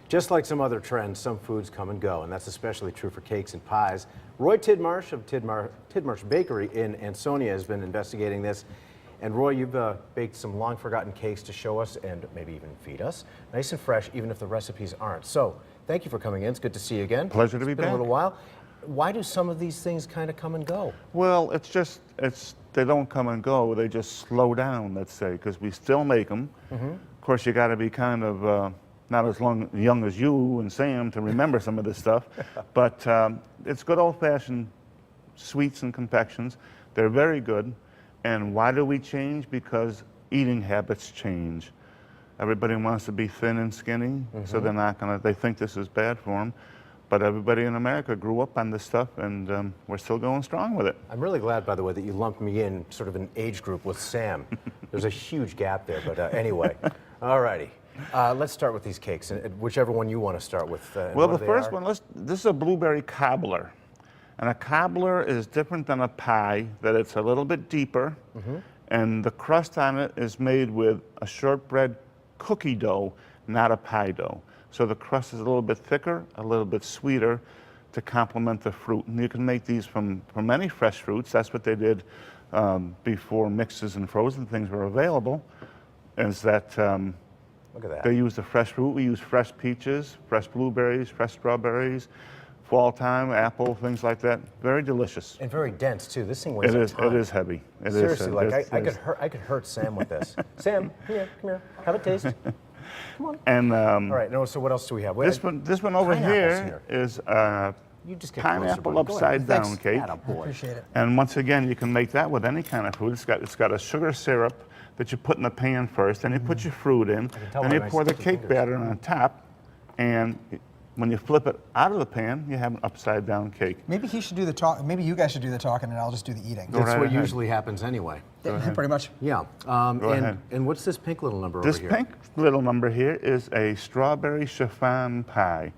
Just like some other trends, some foods come and go, and that's especially true for cakes and pies. Roy Tidmarsh of Tidmarsh Bakery in Ansonia has been investigating this. And Roy, you've baked some long-forgotten cakes to show us and maybe even feed us. Nice and fresh, even if the recipes aren't. So, thank you for coming in. It's good to see you again. Pleasure to be back. It's been a little while. Why do some of these things kind of come and go? Well, they don't come and go. They just slow down, let's say, because we still make them. Of course, you got to be kind of not as young as you and Sam to remember some of this stuff, but it's good old-fashioned sweets and confections. They're very good. And why do we change? Because eating habits change. Everybody wants to be thin and skinny, so they're not gonna. They think this is bad for them. But everybody in America grew up on this stuff, and we're still going strong with it. I'm really glad, by the way, that you lumped me in sort of an age group with Sam. There's a huge gap there, but anyway. All righty. Let's start with these cakes, and whichever one you want to start with. Well, the first one, this is a blueberry cobbler. And a cobbler is different than a pie, that it's a little bit deeper, and the crust on it is made with a shortbread cookie dough, not a pie dough. So the crust is a little bit thicker, a little bit sweeter to complement the fruit. And you can make these from any fresh fruits. That's what they did before mixes and frozen things were available, is that, look at that. They use the fresh fruit. We use fresh peaches, fresh blueberries, fresh strawberries, fall time, apple, things like that. Very delicious. And very dense, too. This thing weighs a ton. It is heavy. Seriously, like I could hurt Sam with this. Sam, come here. Have a taste. Come on. And all right, no, so what else do we have? This one over here is you just get pineapple closer, upside down cake. I appreciate it. And once again, you can make that with any kind of food. It's got a sugar syrup that you put in the pan first, then you put your fruit in, then you pour the cake batter on top, and when you flip it out of the pan, you have an upside down cake. Maybe he should do the talk. Maybe you guys should do the talking, and I'll just do the eating. That's what usually happens anyway. Pretty much. Yeah. And what's this pink little number over here? This pink little number here is a strawberry chiffon pie.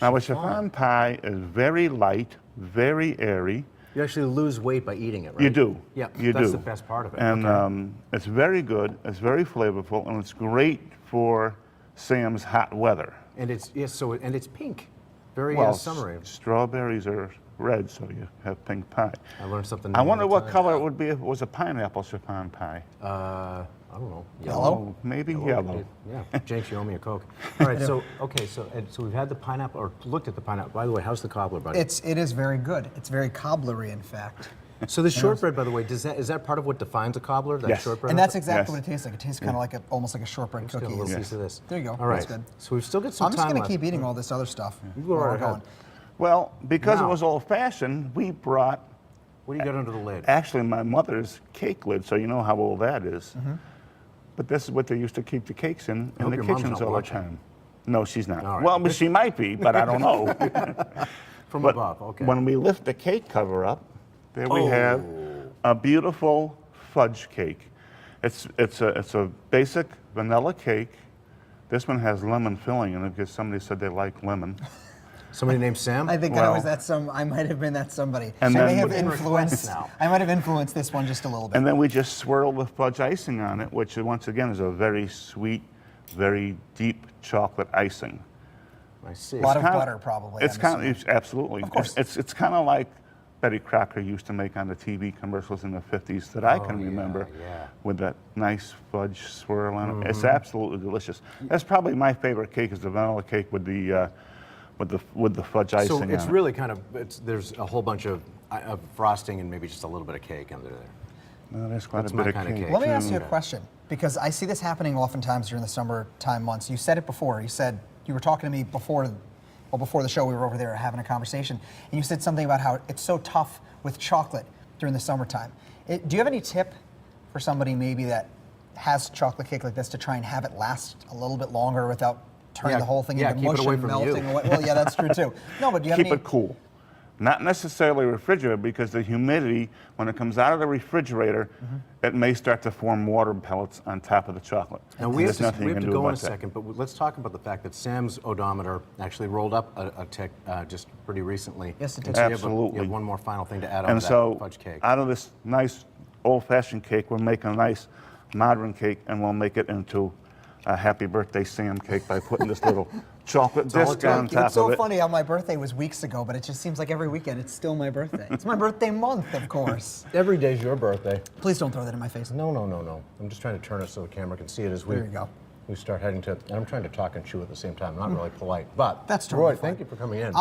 Now, a chiffon pie is very light, very airy. You actually lose weight by eating it, right? You do. Yeah, you that's do. the best part of it. And it's very good, it's very flavorful, and it's great for Sam's hot weather. And it's and it's pink, very summery. Strawberries are red, so you have pink pie. I learned something new. I wonder what color it would be if it was a pineapple chiffon pie. I don't know. Yellow? Maybe yellow. Yeah, Jenks, you owe me a Coke. All right, so we've had the pineapple, or looked at the pineapple. By the way, how's the cobbler, buddy? It is very good. It's very cobblery, in fact. So the shortbread, by the way, is that part of what defines a cobbler? That yes. shortbread? And that's exactly what it tastes like. It tastes kind of like almost like a shortbread cookie. Got a little piece of this. There you go. All right. That's good. So we've still got some time I'm just going left. to keep eating all this other stuff. You go right ahead. Well, because it was old-fashioned, we brought... What do you got under the lid? Actually, my mother's cake lid, so you know how old that is. But this is what they used to keep the cakes in the kitchens all the time. No, she's not. Right. Well, she might be, but I don't know. From above, okay. When we lift the cake cover up, there we have a beautiful fudge cake. It's a basic vanilla cake. This one has lemon filling in it because somebody said they like lemon. Somebody named Sam? I think I was that I might have been that somebody. And I then may have influenced. I might have influenced this one just a little bit. And then we just swirl the fudge icing on it, which once again is a very sweet, very deep chocolate icing. I see. A lot of butter, probably. It's absolutely. Of course. It's kind of like Betty Crocker used to make on the TV commercials in the 50s that I can remember, with that nice fudge swirl on it. It's absolutely delicious. That's probably my favorite cake, is the vanilla cake with the fudge icing on it. So it's really kind of, there's a whole bunch of frosting and maybe just a little bit of cake under there. No, there's quite That's a my bit of kind of cake. cake. Let me ask you a question, because I see this happening oftentimes during the summertime months. You said it before. You said you were talking to me before the show. We were over there having a conversation, and you said something about how it's so tough with chocolate during the summertime. Do you have any tip for somebody maybe that has chocolate cake like this to try and have it last a little bit longer without turning the whole thing into mush and melting away? Well, yeah, that's true too. No, but do you have Keep it cool. Not necessarily refrigerated, because the humidity, when it comes out of the refrigerator, it may start to form water pellets on top of the chocolate. Now we have to go in a second, but let's talk about the fact that Sam's odometer actually rolled up a tick just pretty recently. Yes, it did. And so Absolutely. you have one more final thing to add on And to so, that fudge cake. out of this nice old-fashioned cake, we're making a nice modern cake, and we'll make it into a happy birthday Sam cake by putting this little chocolate all disc it on takes. top It's so of it. funny how my birthday was weeks ago, but it just seems like every weekend it's still my birthday. It's my birthday month, of course. Every day's your birthday. Please don't throw that in my face. No, no, no, no. I'm just trying to turn it so the camera can see it as we. There you go. We start heading to. And I'm trying to talk and chew at the same time. Not really polite, but That's Roy, totally fine. thank you for coming in.